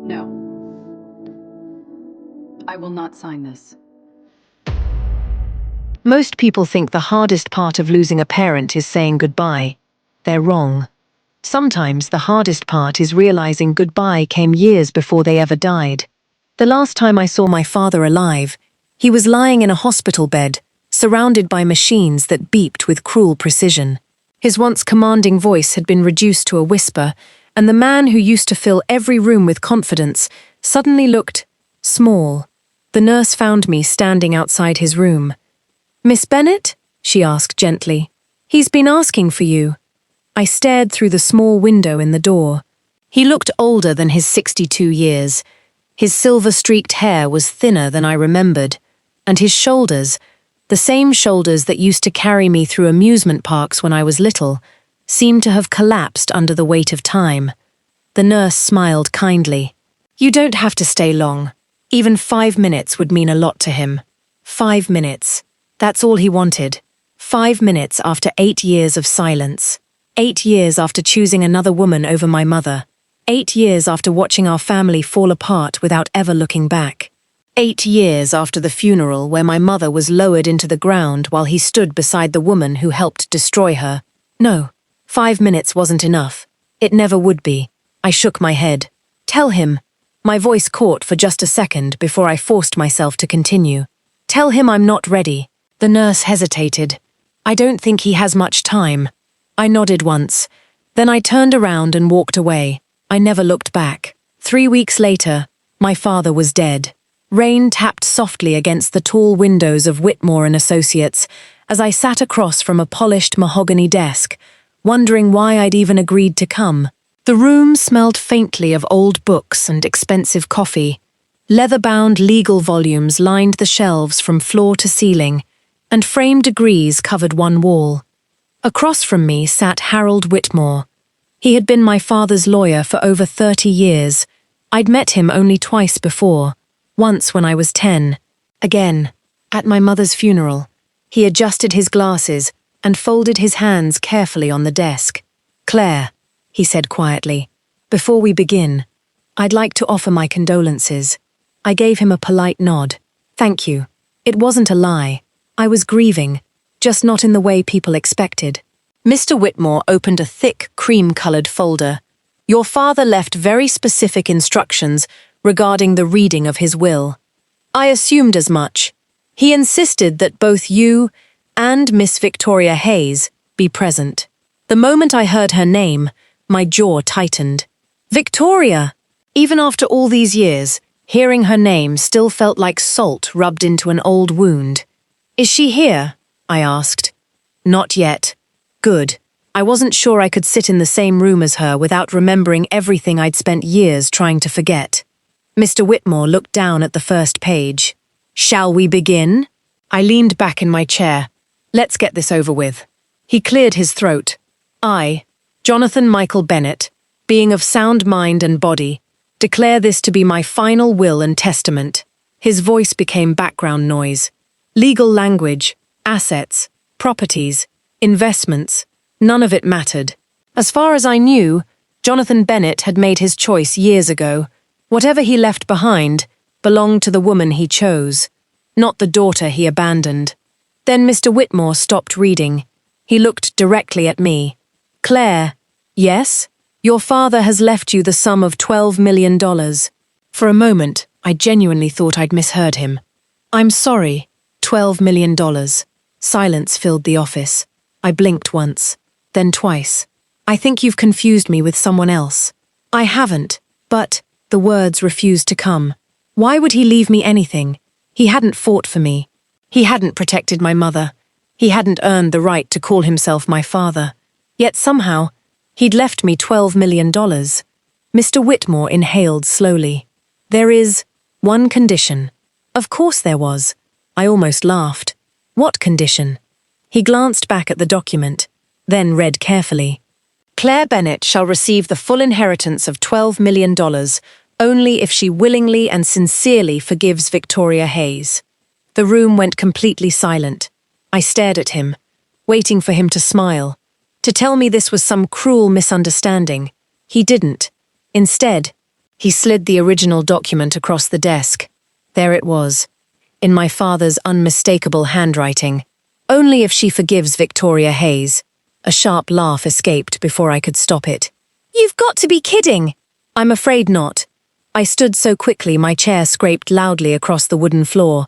No. I will not sign this. Most people think the hardest part of losing a parent is saying goodbye. They're wrong. Sometimes the hardest part is realizing goodbye came years before they ever died. The last time I saw my father alive, he was lying in a hospital bed, surrounded by machines that beeped with cruel precision. His once commanding voice had been reduced to a whisper, and the man who used to fill every room with confidence suddenly looked small. The nurse found me standing outside his room. "Miss Bennett?" she asked gently. "He's been asking for you." I stared through the small window in the door. He looked older than his 62 years. His silver-streaked hair was thinner than I remembered, and his shoulders, the same shoulders that used to carry me through amusement parks when I was little, seemed to have collapsed under the weight of time. The nurse smiled kindly. "You don't have to stay long. Even 5 minutes would mean a lot to him." 5 minutes. That's all he wanted. 5 minutes after 8 years of silence. 8 years after choosing another woman over my mother. 8 years after watching our family fall apart without ever looking back. 8 years after the funeral where my mother was lowered into the ground while he stood beside the woman who helped destroy her. No, 5 minutes wasn't enough. It never would be. I shook my head. "Tell him." My voice caught for just a second before I forced myself to continue. "Tell him I'm not ready." The nurse hesitated. "I don't think he has much time." I nodded once. Then I turned around and walked away. I never looked back. 3 weeks later, my father was dead. Rain tapped softly against the tall windows of Whitmore & Associates as I sat across from a polished mahogany desk, wondering why I'd even agreed to come. The room smelled faintly of old books and expensive coffee. Leather-bound legal volumes lined the shelves from floor to ceiling, and framed degrees covered one wall. Across from me sat Harold Whitmore. He had been my father's lawyer for over 30 years. I'd met him only twice before, once when I was 10, again, at my mother's funeral. He adjusted his glasses and folded his hands carefully on the desk. "Claire," he said quietly, "before we begin, I'd like to offer my condolences." I gave him a polite nod. "Thank you." It wasn't a lie. I was grieving, just not in the way people expected. Mr. Whitmore opened a thick, cream-colored folder. "Your father left very specific instructions regarding the reading of his will. I assumed as much. He insisted that both you and Miss Victoria Hayes be present." The moment I heard her name, my jaw tightened. Victoria! Even after all these years, hearing her name still felt like salt rubbed into an old wound. "Is she here?" I asked. "Not yet." Good. I wasn't sure I could sit in the same room as her without remembering everything I'd spent years trying to forget. Mr. Whitmore looked down at the first page. "Shall we begin?" I leaned back in my chair. "Let's get this over with." He cleared his throat. "I, Jonathan Michael Bennett, being of sound mind and body, declare this to be my final will and testament." His voice became background noise. Legal language, assets, properties, investments, none of it mattered. As far as I knew, Jonathan Bennett had made his choice years ago. Whatever he left behind belonged to the woman he chose, not the daughter he abandoned. Then Mr. Whitmore stopped reading. He looked directly at me. "Claire, yes? Your father has left you the sum of $12 million. For a moment, I genuinely thought I'd misheard him. "I'm sorry, $12 million. Silence filled the office. I blinked once, then twice. "I think you've confused me with someone else." "I haven't, but..." The words refused to come. Why would he leave me anything? He hadn't fought for me. He hadn't protected my mother. He hadn't earned the right to call himself my father. Yet somehow, he'd left me $12 million. Mr. Whitmore inhaled slowly. "There is one condition." Of course there was. I almost laughed. What condition? He glanced back at the document, then read carefully. "Claire Bennett shall receive the full inheritance of $12 million only if she willingly and sincerely forgives Victoria Hayes." The room went completely silent. I stared at him, waiting for him to smile, to tell me this was some cruel misunderstanding. He didn't. Instead, He slid the original document across the desk. There it was, in my father's unmistakable handwriting. Only if she forgives Victoria Hayes. A sharp laugh escaped before I could stop it. You've got to be kidding! I'm afraid not. I stood so quickly my chair scraped loudly across the wooden floor.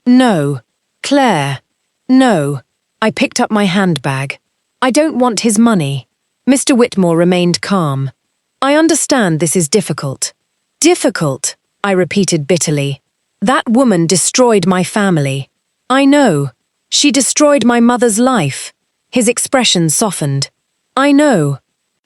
No, Claire. No. I picked up my handbag. I don't want his money. Mr. Whitmore remained calm. I understand this is difficult. Difficult, I repeated bitterly. That woman destroyed my family. I know. She destroyed my mother's life. His expression softened. I know.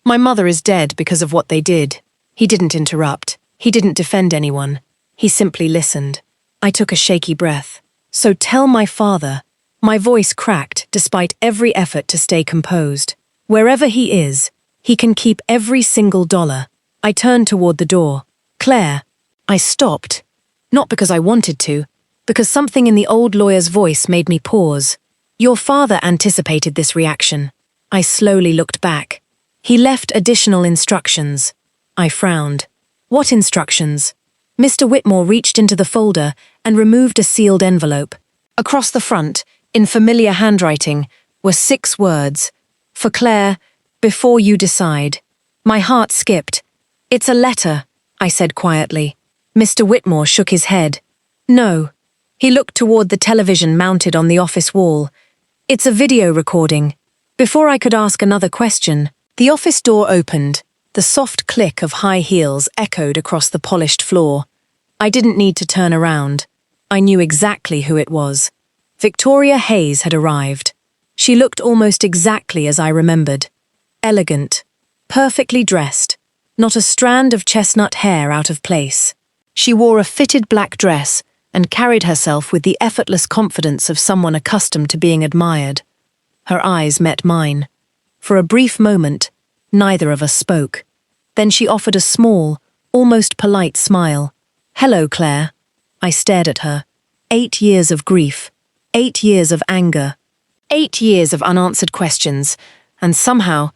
My mother is dead because of what they did. He didn't interrupt. He didn't defend anyone. He simply listened. I took a shaky breath. So tell my father. My voice cracked despite every effort to stay composed. Wherever he is, he can keep every single dollar. I turned toward the door. Claire. I stopped. Not because I wanted to, because something in the old lawyer's voice made me pause. Your father anticipated this reaction. I slowly looked back. He left additional instructions. I frowned. What instructions? Mr. Whitmore reached into the folder and removed a sealed envelope. Across the front, in familiar handwriting, were 6 words. For Claire, before you decide. My heart skipped. It's a letter, I said quietly. Mr. Whitmore shook his head. No. He looked toward the television mounted on the office wall. It's a video recording. Before I could ask another question, the office door opened. The soft click of high heels echoed across the polished floor. I didn't need to turn around. I knew exactly who it was. Victoria Hayes had arrived. She looked almost exactly as I remembered. Elegant, perfectly dressed, not a strand of chestnut hair out of place. She wore a fitted black dress and carried herself with the effortless confidence of someone accustomed to being admired. Her eyes met mine. For a brief moment, neither of us spoke. Then she offered a small, almost polite smile. Hello, Claire. I stared at her. 8 years of grief. 8 years of anger. 8 years of unanswered questions. And somehow,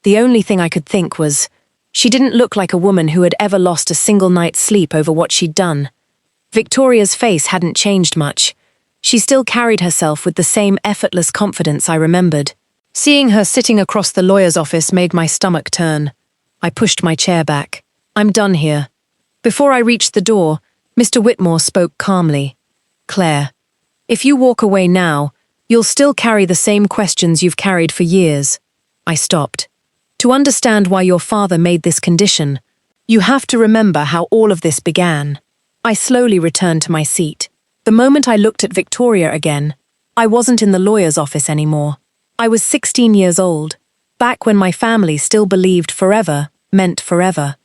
the only thing I could think was, she didn't look like a woman who had ever lost a single night's sleep over what she'd done. Victoria's face hadn't changed much. She still carried herself with the same effortless confidence I remembered. Seeing her sitting across the lawyer's office made my stomach turn. I pushed my chair back. I'm done here. Before I reached the door, Mr. Whitmore spoke calmly. Claire, if you walk away now, you'll still carry the same questions you've carried for years. I stopped. To understand why your father made this condition, you have to remember how all of this began. I slowly returned to my seat. The moment I looked at Victoria again, I wasn't in the lawyer's office anymore. I was 16 years old, back when my family still believed forever meant forever.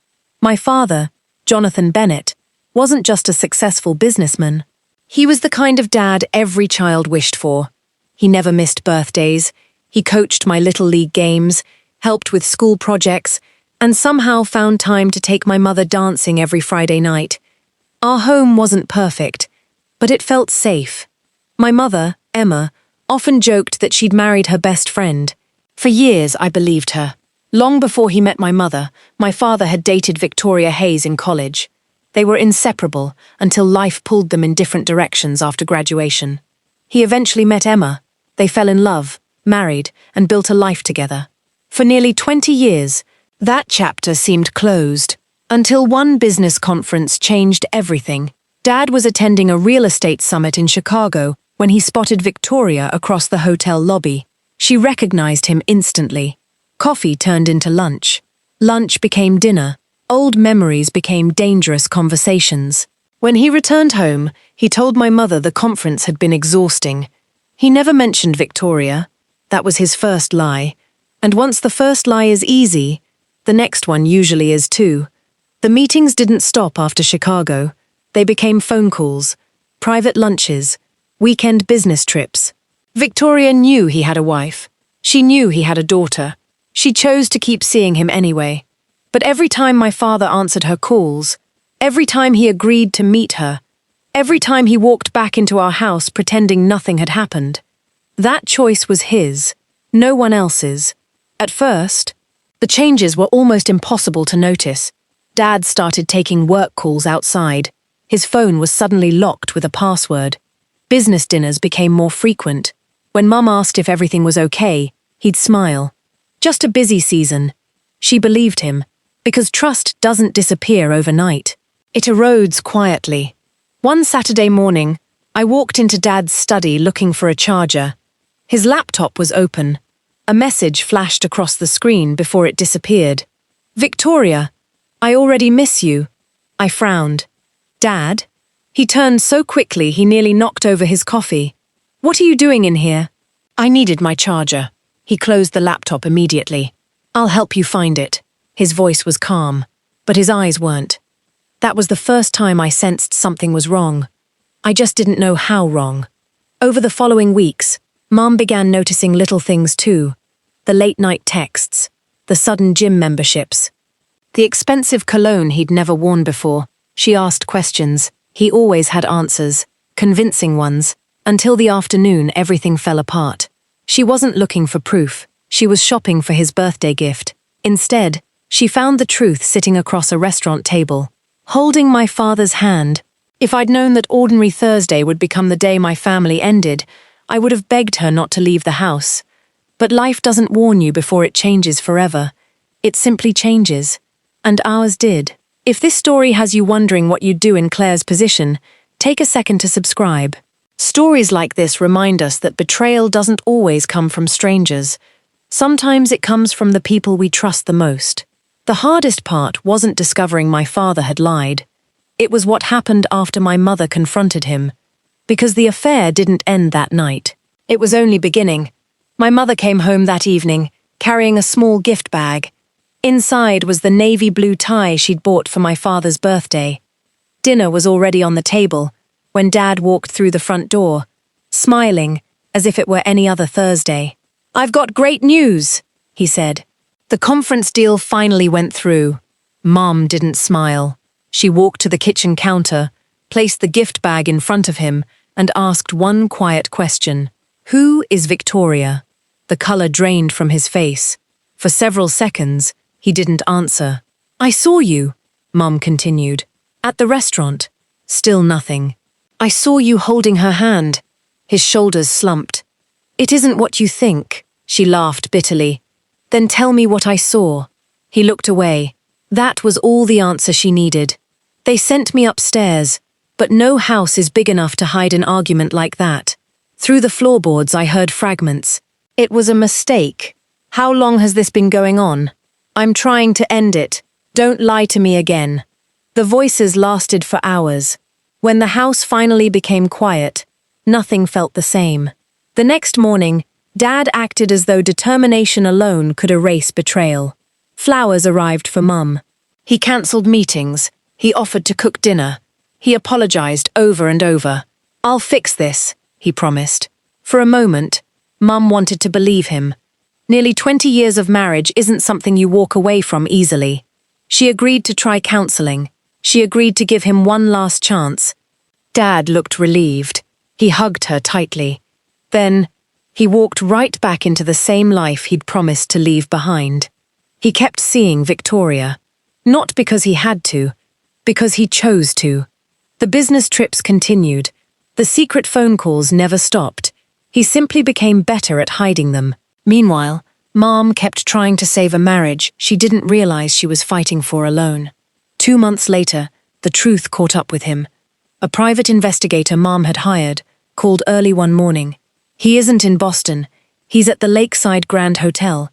My father, Jonathan Bennett, wasn't just a successful businessman. He was the kind of dad every child wished for. He never missed birthdays. He coached my little league games, helped with school projects, and somehow found time to take my mother dancing every Friday night. Our home wasn't perfect, but it felt safe. My mother, Emma, often joked that she'd married her best friend. For years, I believed her. Long before he met my mother, my father had dated Victoria Hayes in college. They were inseparable until life pulled them in different directions after graduation. He eventually met Emma. They fell in love, married, and built a life together. For nearly 20 years, that chapter seemed closed, until one business conference changed everything. Dad was attending a real estate summit in Chicago when he spotted Victoria across the hotel lobby. She recognized him instantly. Coffee turned into lunch. Lunch became dinner. Old memories became dangerous conversations. When he returned home, he told my mother the conference had been exhausting. He never mentioned Victoria. That was his first lie. And once the first lie is easy, the next one usually is too. The meetings didn't stop after Chicago. They became phone calls, private lunches, weekend business trips. Victoria knew he had a wife. She knew he had a daughter. She chose to keep seeing him anyway. But every time my father answered her calls, every time he agreed to meet her, every time he walked back into our house pretending nothing had happened, that choice was his, no one else's. At first, the changes were almost impossible to notice. Dad started taking work calls outside. His phone was suddenly locked with a password. Business dinners became more frequent. When Mum asked if everything was okay, he'd smile. Just a busy season. She believed him, because trust doesn't disappear overnight. It erodes quietly. One Saturday morning, I walked into Dad's study looking for a charger. His laptop was open. A message flashed across the screen before it disappeared. "Victoria, I already miss you." I frowned. "Dad?" He turned so quickly he nearly knocked over his coffee. "What are you doing in here?" I needed my charger. He closed the laptop immediately. "I'll help you find it." His voice was calm, but his eyes weren't. That was the first time I sensed something was wrong. I just didn't know how wrong. Over the following weeks, Mom began noticing little things too. The late-night texts, the sudden gym memberships, the expensive cologne he'd never worn before. She asked questions. He always had answers, convincing ones. Until the afternoon, everything fell apart. She wasn't looking for proof. She was shopping for his birthday gift. Instead, she found the truth sitting across a restaurant table, holding my father's hand. If I'd known that ordinary Thursday would become the day my family ended, I would have begged her not to leave the house. But life doesn't warn you before it changes forever. It simply changes. And ours did. If this story has you wondering what you'd do in Claire's position, take a second to subscribe. Stories like this remind us that betrayal doesn't always come from strangers. Sometimes it comes from the people we trust the most. The hardest part wasn't discovering my father had lied. It was what happened after my mother confronted him. Because the affair didn't end that night. It was only beginning. My mother came home that evening, carrying a small gift bag. Inside was the navy blue tie she'd bought for my father's birthday. Dinner was already on the table when Dad walked through the front door, smiling as if it were any other Thursday. "I've got great news," he said. The conference deal finally went through. Mom didn't smile. She walked to the kitchen counter, placed the gift bag in front of him, and asked one quiet question. "Who is Victoria?" The color drained from his face. For several seconds, he didn't answer. "I saw you," Mom continued, "at the restaurant." Still nothing. "I saw you holding her hand." His shoulders slumped. "It isn't what you think," she laughed bitterly. "Then tell me what I saw." He looked away. That was all the answer she needed. "They sent me upstairs, but no house is big enough to hide an argument like that." Through the floorboards I heard fragments. "It was a mistake. How long has this been going on? I'm trying to end it. Don't lie to me again." The voices lasted for hours. When the house finally became quiet, nothing felt the same. The next morning, Dad acted as though determination alone could erase betrayal. Flowers arrived for Mum. He cancelled meetings. He offered to cook dinner. He apologized over and over. "I'll fix this," he promised. For a moment, Mum wanted to believe him. Nearly 20 years of marriage isn't something you walk away from easily. She agreed to try counseling. She agreed to give him one last chance. Dad looked relieved. He hugged her tightly. Then, he walked right back into the same life he'd promised to leave behind. He kept seeing Victoria. Not because he had to, because he chose to. The business trips continued. The secret phone calls never stopped. He simply became better at hiding them. Meanwhile, Mom kept trying to save a marriage she didn't realize she was fighting for alone. 2 months later, the truth caught up with him. A private investigator Mom had hired called early one morning. He isn't in Boston. He's at the Lakeside Grand Hotel.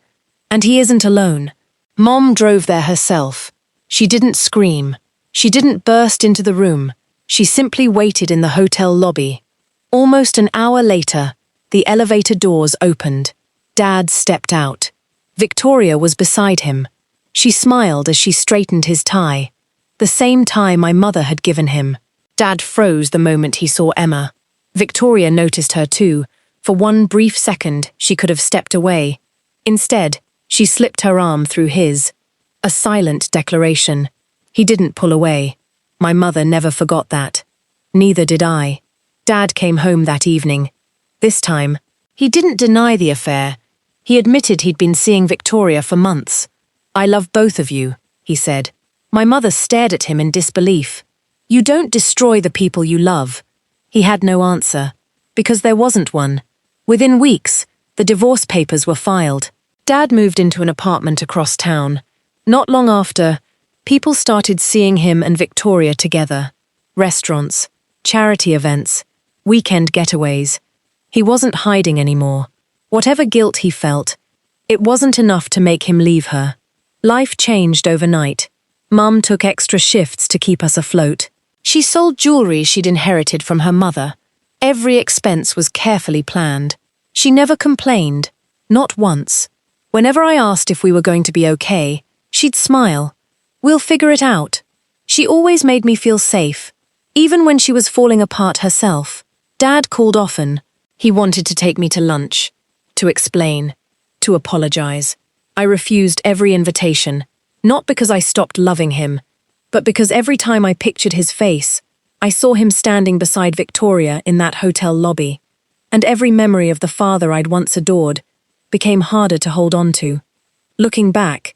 And he isn't alone. Mom drove there herself. She didn't scream. She didn't burst into the room. She simply waited in the hotel lobby. Almost an hour later, the elevator doors opened. Dad stepped out. Victoria was beside him. She smiled as she straightened his tie. The same tie my mother had given him. Dad froze the moment he saw Emma. Victoria noticed her too. For one brief second, she could have stepped away. Instead, she slipped her arm through his. A silent declaration. He didn't pull away. My mother never forgot that. Neither did I. Dad came home that evening. This time, he didn't deny the affair. He admitted he'd been seeing Victoria for months. "I love both of you," he said. My mother stared at him in disbelief. "You don't destroy the people you love." He had no answer, because there wasn't one. Within weeks, the divorce papers were filed. Dad moved into an apartment across town. Not long after, people started seeing him and Victoria together. Restaurants, charity events, weekend getaways. He wasn't hiding anymore. Whatever guilt he felt, it wasn't enough to make him leave her. Life changed overnight. Mum took extra shifts to keep us afloat. She sold jewelry she'd inherited from her mother. Every expense was carefully planned. She never complained, not once. Whenever I asked if we were going to be okay, she'd smile. "We'll figure it out." She always made me feel safe, even when she was falling apart herself. Dad called often. He wanted to take me to lunch, to explain, to apologize. I refused every invitation, not because I stopped loving him, but because every time I pictured his face, I saw him standing beside Victoria in that hotel lobby, and every memory of the father I'd once adored became harder to hold on to. Looking back,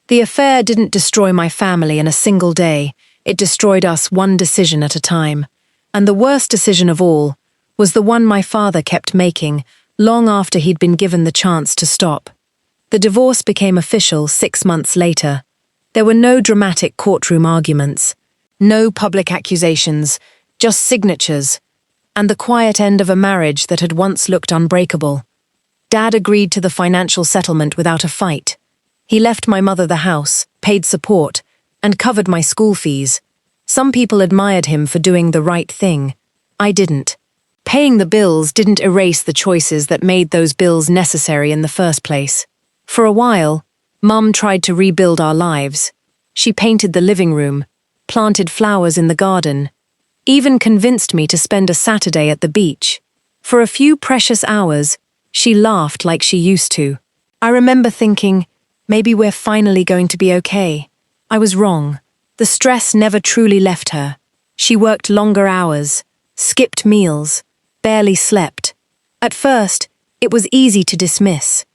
the affair didn't destroy my family in a single day. It destroyed us one decision at a time. And the worst decision of all was the one my father kept making long after he'd been given the chance to stop. The divorce became official 6 months later. There were no dramatic courtroom arguments, no public accusations, just signatures, and the quiet end of a marriage that had once looked unbreakable. Dad agreed to the financial settlement without a fight. He left my mother the house, paid support, and covered my school fees. Some people admired him for doing the right thing. I didn't. Paying the bills didn't erase the choices that made those bills necessary in the first place. For a while, Mum tried to rebuild our lives. She painted the living room, planted flowers in the garden, even convinced me to spend a Saturday at the beach. For a few precious hours, she laughed like she used to. I remember thinking, maybe we're finally going to be okay. I was wrong. The stress never truly left her. She worked longer hours, skipped meals, barely slept. At first, it was easy to dismiss.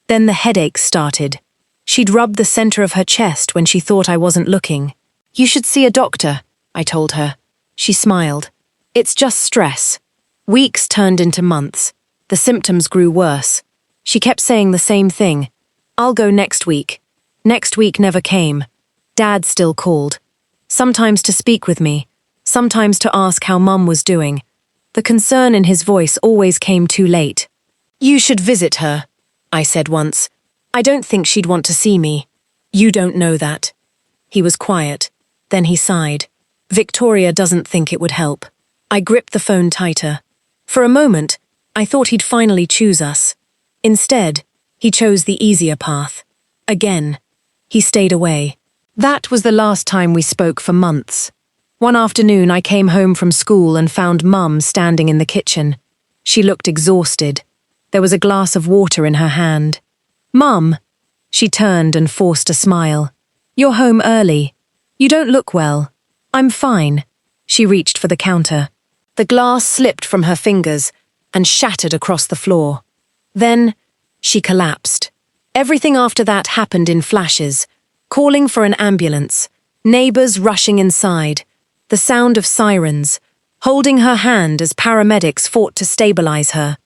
Then the headaches started. She'd rub the center of her chest when she thought I wasn't looking. "You should see a doctor," I told her. She smiled. "It's just stress." Weeks turned into months. The symptoms grew worse. She kept saying the same thing. "I'll go next week." Next week never came. Dad still called. Sometimes to speak with me, sometimes to ask how Mum was doing. The concern in his voice always came too late. "You should visit her," I said once. "I don't think she'd want to see me." "You don't know that." He was quiet. Then he sighed. "Victoria doesn't think it would help." I gripped the phone tighter. For a moment, I thought he'd finally choose us. Instead, he chose the easier path. Again, he stayed away. That was the last time we spoke for months. One afternoon, I came home from school and found Mum standing in the kitchen. She looked exhausted. There was a glass of water in her hand. "Mum," she turned and forced a smile. "You're home early. You don't look well." "I'm fine." She reached for the counter. The glass slipped from her fingers and shattered across the floor. Then, she collapsed. Everything after that happened in flashes. Calling for an ambulance, neighbors rushing inside, the sound of sirens, holding her hand as paramedics fought to stabilize her.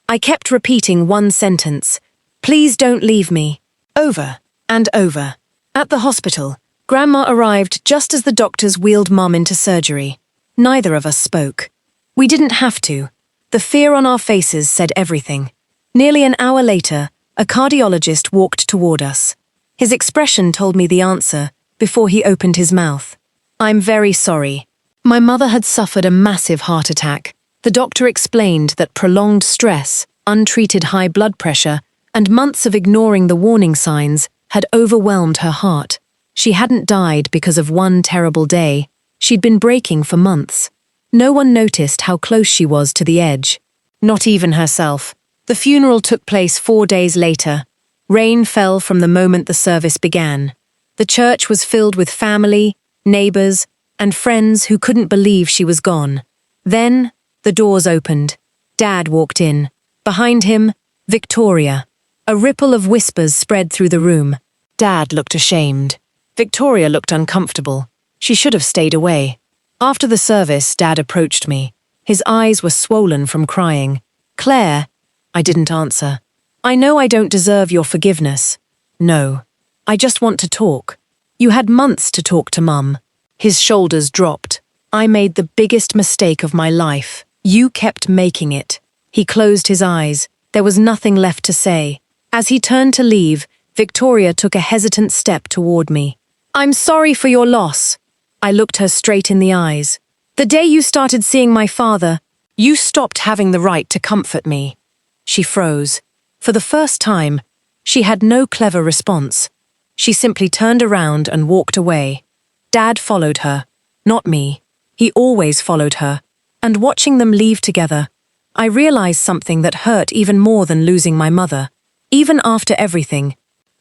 I kept repeating one sentence, "Please don't leave me," over and over. At the hospital, Grandma arrived just as the doctors wheeled Mum into surgery. Neither of us spoke. We didn't have to. The fear on our faces said everything. Nearly an hour later, a cardiologist walked toward us. His expression told me the answer before he opened his mouth. "I'm very sorry." My mother had suffered a massive heart attack. The doctor explained that prolonged stress, untreated high blood pressure, and months of ignoring the warning signs had overwhelmed her heart. She hadn't died because of one terrible day. She'd been breaking for months. No one noticed how close she was to the edge. Not even herself. The funeral took place 4 days later. Rain fell from the moment the service began. The church was filled with family, neighbors, and friends who couldn't believe she was gone. Then, the doors opened. Dad walked in. Behind him, Victoria. A ripple of whispers spread through the room. Dad looked ashamed. Victoria looked uncomfortable. She should have stayed away. After the service, Dad approached me. His eyes were swollen from crying. "Claire," I didn't answer. "I know I don't deserve your forgiveness." "No. I just want to talk." "You had months to talk to Mum." His shoulders dropped. "I made the biggest mistake of my life. You kept making it." He closed his eyes. There was nothing left to say. As he turned to leave, Victoria took a hesitant step toward me. "I'm sorry for your loss." I looked her straight in the eyes. "The day you started seeing my father, you stopped having the right to comfort me." She froze. For the first time, she had no clever response. She simply turned around and walked away. Dad followed her, not me. He always followed her. And watching them leave together, I realized something that hurt even more than losing my mother. Even after everything,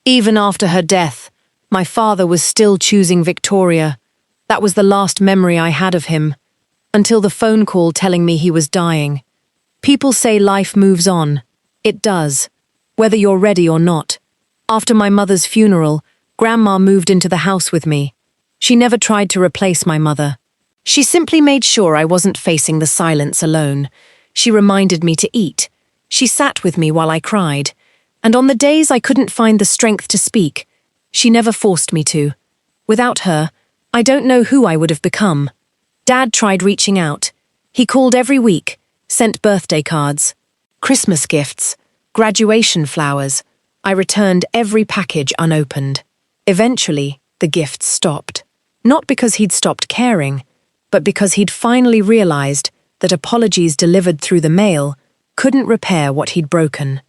even after her death, my father was still choosing Victoria. That was the last memory I had of him, until the phone call telling me he was dying. People say life moves on. It does, whether you're ready or not. After my mother's funeral, Grandma moved into the house with me. She never tried to replace my mother. She simply made sure I wasn't facing the silence alone. She reminded me to eat. She sat with me while I cried. And on the days I couldn't find the strength to speak, she never forced me to. Without her, I don't know who I would have become. Dad tried reaching out. He called every week, sent birthday cards, Christmas gifts, graduation flowers. I returned every package unopened. Eventually, the gifts stopped. Not because he'd stopped caring, but because he'd finally realized that apologies delivered through the mail couldn't repair what he'd broken.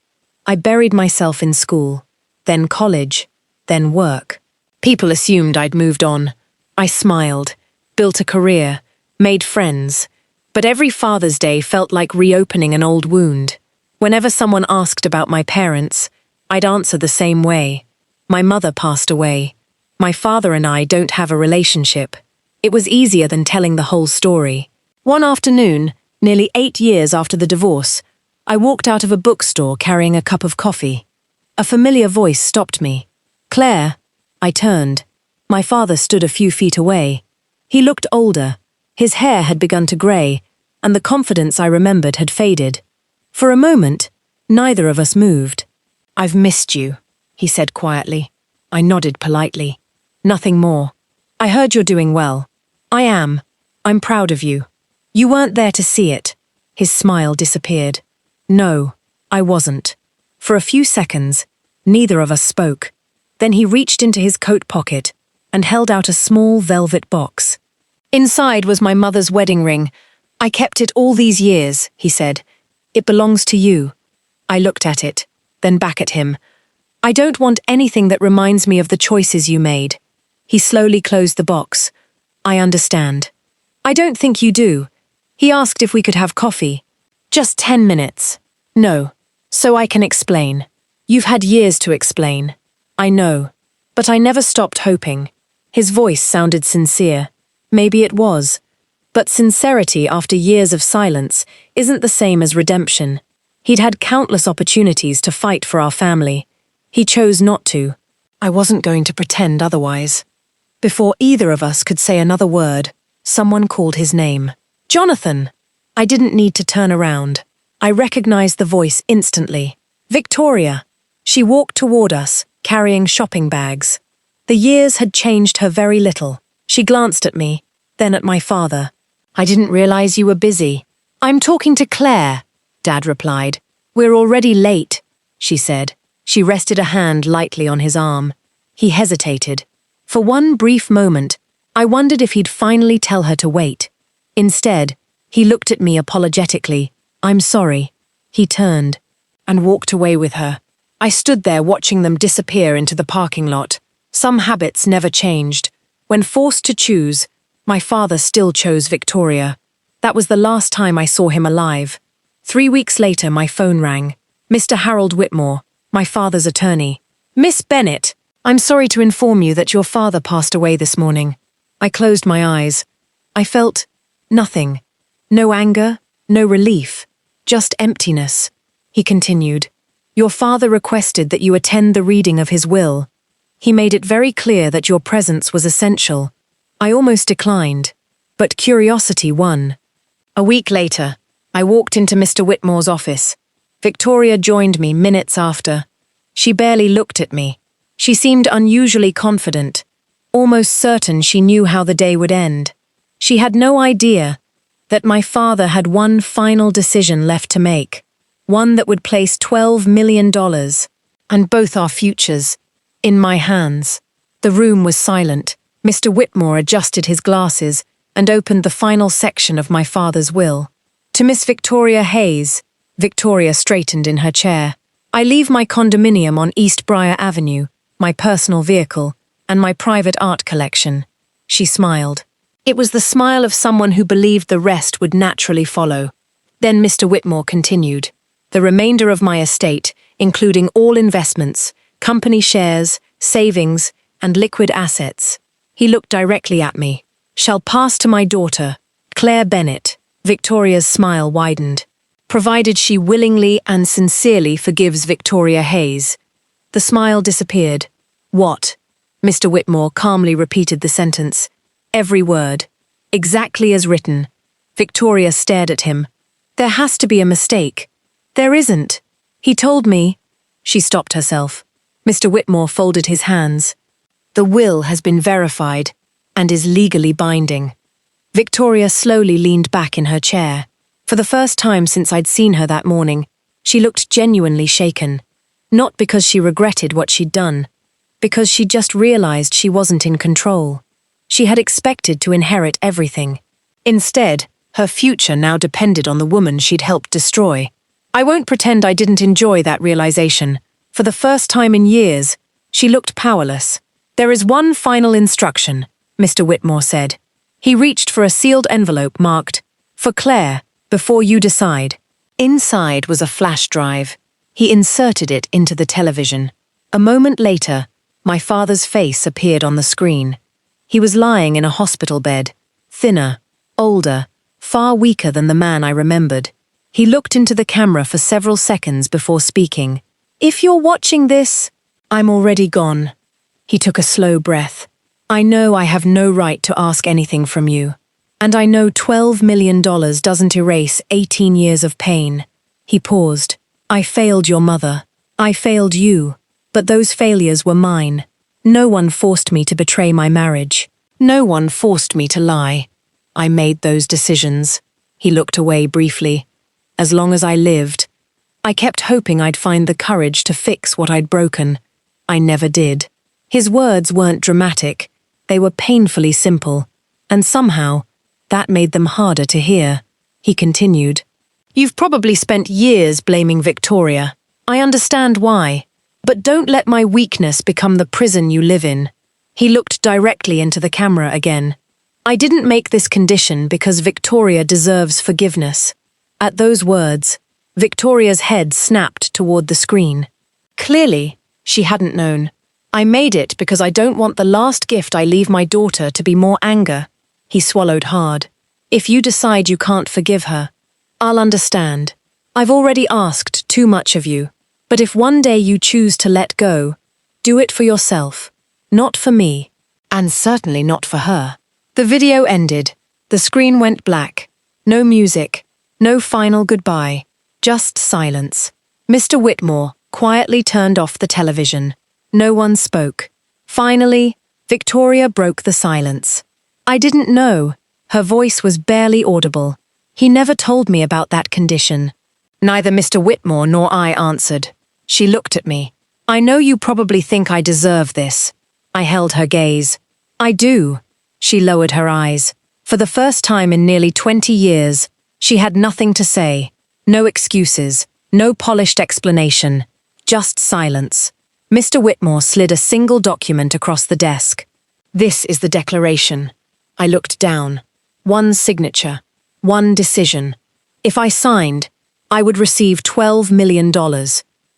I buried myself in school, then college, then work. People assumed I'd moved on. I smiled, built a career, made friends. But every Father's Day felt like reopening an old wound. Whenever someone asked about my parents, I'd answer the same way. My mother passed away. My father and I don't have a relationship. It was easier than telling the whole story. One afternoon, nearly 8 years after the divorce, I walked out of a bookstore carrying a cup of coffee. A familiar voice stopped me. "Claire." I turned. My father stood a few feet away. He looked older. His hair had begun to grey, and the confidence I remembered had faded. For a moment, neither of us moved. "I've missed you," he said quietly. I nodded politely. "Nothing more. I heard you're doing well." "I am. I'm proud of you." "You weren't there to see it." His smile disappeared. "No, I wasn't." For a few seconds, neither of us spoke. Then he reached into his coat pocket and held out a small velvet box. Inside was my mother's wedding ring. "I kept it all these years," he said. "It belongs to you." I looked at it, then back at him. "I don't want anything that reminds me of the choices you made." He slowly closed the box. "I understand." "I don't think you do." He asked if we could have coffee. "Just 10 minutes." "No. So I can explain." "You've had years to explain." "I know. But I never stopped hoping." His voice sounded sincere. Maybe it was. But sincerity after years of silence isn't the same as redemption. He'd had countless opportunities to fight for our family. He chose not to. I wasn't going to pretend otherwise. Before either of us could say another word, someone called his name. "Jonathan!" I didn't need to turn around. I recognized the voice instantly. "Victoria!" She walked toward us, carrying shopping bags. The years had changed her very little. She glanced at me, then at my father. "I didn't realize you were busy." "I'm talking to Claire," Dad replied. "We're already late," she said. She rested a hand lightly on his arm. He hesitated. For one brief moment, I wondered if he'd finally tell her to wait. Instead, he looked at me apologetically. "I'm sorry." He turned and walked away with her. I stood there watching them disappear into the parking lot. Some habits never changed. When forced to choose, my father still chose Victoria. That was the last time I saw him alive. 3 weeks later, my phone rang. Mr. Harold Whitmore, my father's attorney. "Miss Bennett, I'm sorry to inform you that your father passed away this morning." I closed my eyes. I felt nothing. No anger, no relief, just emptiness. He continued. "Your father requested that you attend the reading of his will. He made it very clear that your presence was essential. I almost declined, but curiosity won. A week later, I walked into Mr. Whitmore's office. Victoria joined me minutes after. She barely looked at me. She seemed unusually confident, almost certain she knew how the day would end. She had no idea that my father had one final decision left to make, one that would place $12 million, and both our futures, in my hands. The room was silent. Mr. Whitmore adjusted his glasses and opened the final section of my father's will. To Miss Victoria Hayes, Victoria straightened in her chair. I leave my condominium on East Briar Avenue, my personal vehicle, and my private art collection. She smiled. It was the smile of someone who believed the rest would naturally follow. Then Mr. Whitmore continued. The remainder of my estate, including all investments, company shares, savings, and liquid assets, he looked directly at me, shall pass to my daughter, Claire Bennett. Victoria's smile widened. Provided she willingly and sincerely forgives Victoria Hayes. The smile disappeared. What? Mr. Whitmore calmly repeated the sentence. Every word. Exactly as written. Victoria stared at him. There has to be a mistake. There isn't. He told me. She stopped herself. Mr. Whitmore folded his hands. The will has been verified and is legally binding. Victoria slowly leaned back in her chair. For the first time since I'd seen her that morning, she looked genuinely shaken. Not because she regretted what she'd done, because she just realized she wasn't in control. She had expected to inherit everything. Instead, her future now depended on the woman she'd helped destroy. I won't pretend I didn't enjoy that realization. For the first time in years, she looked powerless. There is one final instruction, Mr. Whitmore said. He reached for a sealed envelope marked, "For Claire, before you decide." Inside was a flash drive. He inserted it into the television. A moment later, my father's face appeared on the screen. He was lying in a hospital bed, thinner, older, far weaker than the man I remembered. He looked into the camera for several seconds before speaking. "If you're watching this, I'm already gone." He took a slow breath. "I know I have no right to ask anything from you. And I know $12 million doesn't erase 18 years of pain." He paused. "I failed your mother. I failed you. But those failures were mine. No one forced me to betray my marriage. No one forced me to lie. I made those decisions." He looked away briefly. "As long as I lived, I kept hoping I'd find the courage to fix what I'd broken. I never did." His words weren't dramatic. They were painfully simple. And somehow, that made them harder to hear. He continued. "You've probably spent years blaming Victoria. I understand why. But don't let my weakness become the prison you live in." He looked directly into the camera again. "I didn't make this condition because Victoria deserves forgiveness." At those words, Victoria's head snapped toward the screen. Clearly, she hadn't known. "I made it because I don't want the last gift I leave my daughter to be more anger." He swallowed hard. "If you decide you can't forgive her, I'll understand. I've already asked too much of you. But if one day you choose to let go, do it for yourself, not for me, and certainly not for her." The video ended. The screen went black. No music, no final goodbye, just silence. Mr. Whitmore quietly turned off the television. No one spoke. Finally, Victoria broke the silence. "I didn't know." Her voice was barely audible. "He never told me about that condition." Neither Mr. Whitmore nor I answered. She looked at me. "I know you probably think I deserve this." I held her gaze. "I do." She lowered her eyes. For the first time in nearly 20 years, she had nothing to say. No excuses, no polished explanation, just silence. Mr. Whitmore slid a single document across the desk. "This is the declaration." I looked down. One signature, one decision. If I signed, I would receive $12 million.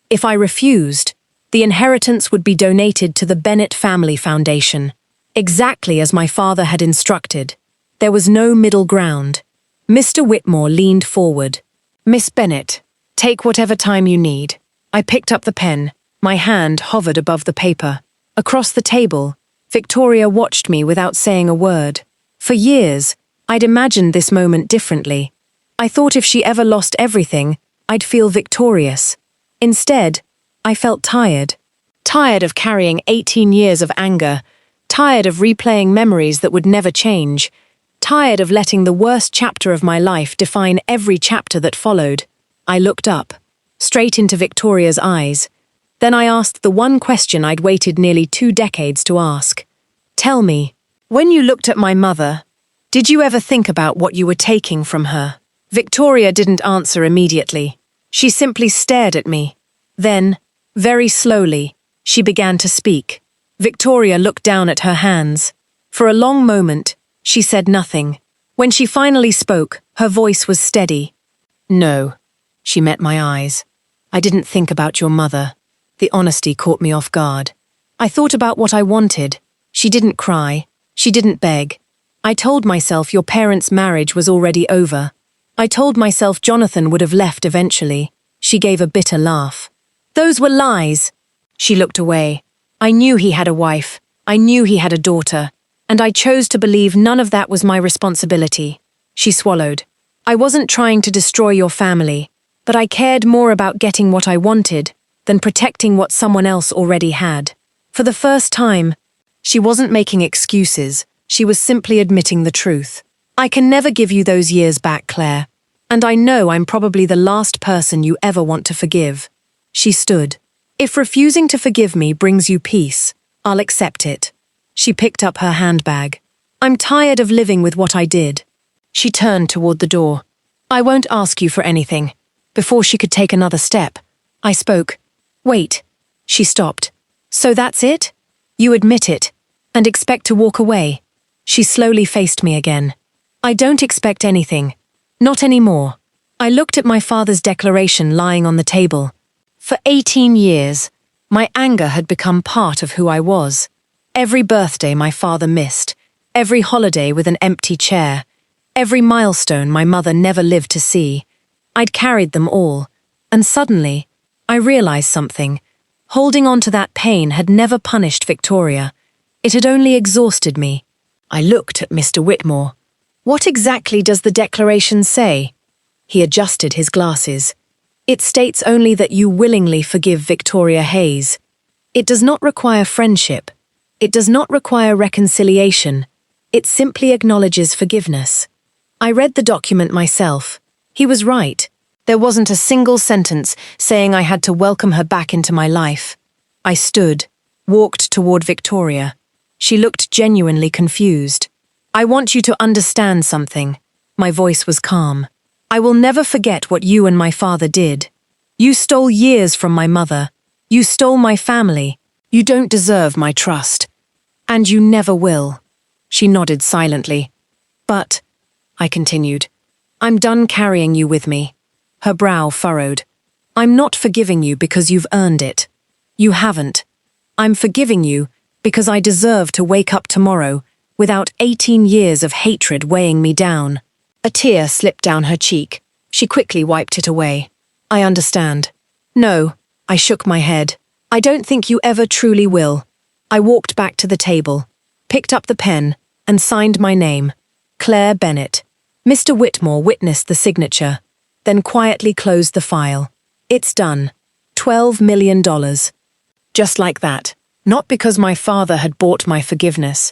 If I refused, the inheritance would be donated to the Bennett Family Foundation, exactly as my father had instructed. There was no middle ground. Mr. Whitmore leaned forward. "Miss Bennett, take whatever time you need." I picked up the pen. My hand hovered above the paper. Across the table, Victoria watched me without saying a word. For years, I'd imagined this moment differently. I thought if she ever lost everything, I'd feel victorious. Instead, I felt tired. Tired of carrying 18 years of anger, tired of replaying memories that would never change, tired of letting the worst chapter of my life define every chapter that followed. I looked up, straight into Victoria's eyes. Then I asked the one question I'd waited nearly 2 decades to ask. Tell me, when you looked at my mother, did you ever think about what you were taking from her? Victoria didn't answer immediately. She simply stared at me. Then, very slowly, she began to speak. Victoria looked down at her hands. For a long moment, she said nothing. When she finally spoke, her voice was steady. No. She met my eyes. I didn't think about your mother. The honesty caught me off guard. I thought about what I wanted. She didn't cry. She didn't beg. I told myself your parents' marriage was already over. I told myself Jonathan would have left eventually. She gave a bitter laugh. Those were lies. She looked away. I knew he had a wife. I knew he had a daughter. And I chose to believe none of that was my responsibility. She swallowed. I wasn't trying to destroy your family, but I cared more about getting what I wanted than protecting what someone else already had. For the first time, she wasn't making excuses. She was simply admitting the truth. I can never give you those years back, Claire. And I know I'm probably the last person you ever want to forgive. She stood. If refusing to forgive me brings you peace, I'll accept it. She picked up her handbag. I'm tired of living with what I did. She turned toward the door. I won't ask you for anything. Before she could take another step, I spoke. Wait. She stopped. So that's it? You admit it, and expect to walk away? She slowly faced me again. I don't expect anything. Not anymore. I looked at my father's declaration lying on the table. For 18 years, my anger had become part of who I was. Every birthday my father missed, every holiday with an empty chair, every milestone my mother never lived to see. I'd carried them all, and suddenly, I realized something. Holding on to that pain had never punished Victoria. It had only exhausted me. I looked at Mr. Whitmore. What exactly does the declaration say? He adjusted his glasses. It states only that you willingly forgive Victoria Hayes. It does not require friendship. It does not require reconciliation. It simply acknowledges forgiveness. I read the document myself. He was right. There wasn't a single sentence saying I had to welcome her back into my life. I stood, walked toward Victoria. She looked genuinely confused. I want you to understand something. My voice was calm. I will never forget what you and my father did. You stole years from my mother. You stole my family. You don't deserve my trust. And you never will. She nodded silently. But, I continued, I'm done carrying you with me. Her brow furrowed. I'm not forgiving you because you've earned it. You haven't. I'm forgiving you because I deserve to wake up tomorrow without 18 years of hatred weighing me down. A tear slipped down her cheek. She quickly wiped it away. I understand. No, I shook my head. I don't think you ever truly will. I walked back to the table, picked up the pen, and signed my name. Claire Bennett. Mr. Whitmore witnessed the signature, then quietly closed the file. It's done. $12 million. Just like that. Not because my father had bought my forgiveness,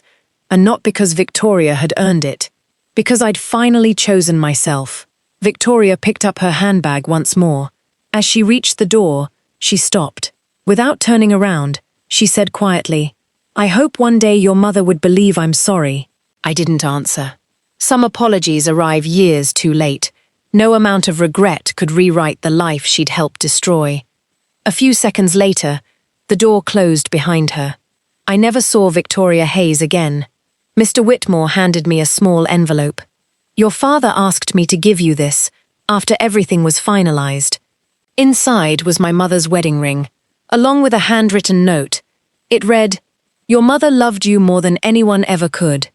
and not because Victoria had earned it. Because I'd finally chosen myself. Victoria picked up her handbag once more. As she reached the door, she stopped. Without turning around, she said quietly, I hope one day your mother would believe I'm sorry. I didn't answer. Some apologies arrive years too late. No amount of regret could rewrite the life she'd helped destroy. A few seconds later, the door closed behind her. I never saw Victoria Hayes again. Mr. Whitmore handed me a small envelope. Your father asked me to give you this after everything was finalized. Inside was my mother's wedding ring, along with a handwritten note. It read, Your mother loved you more than anyone ever could.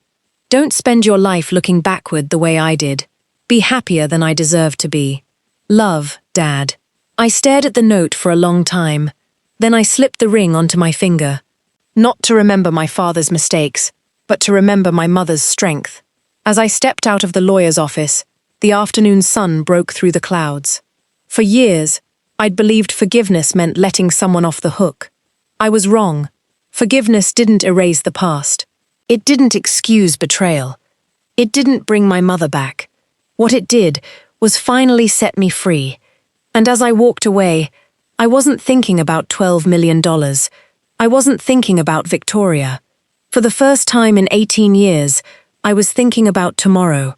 Don't spend your life looking backward the way I did. Be happier than I deserve to be. Love, Dad. I stared at the note for a long time. Then I slipped the ring onto my finger. Not to remember my father's mistakes, but to remember my mother's strength. As I stepped out of the lawyer's office, the afternoon sun broke through the clouds. For years, I'd believed forgiveness meant letting someone off the hook. I was wrong. Forgiveness didn't erase the past. It didn't excuse betrayal. It didn't bring my mother back. What it did was finally set me free. And as I walked away, I wasn't thinking about $12 million. I wasn't thinking about Victoria. For the first time in 18 years, I was thinking about tomorrow.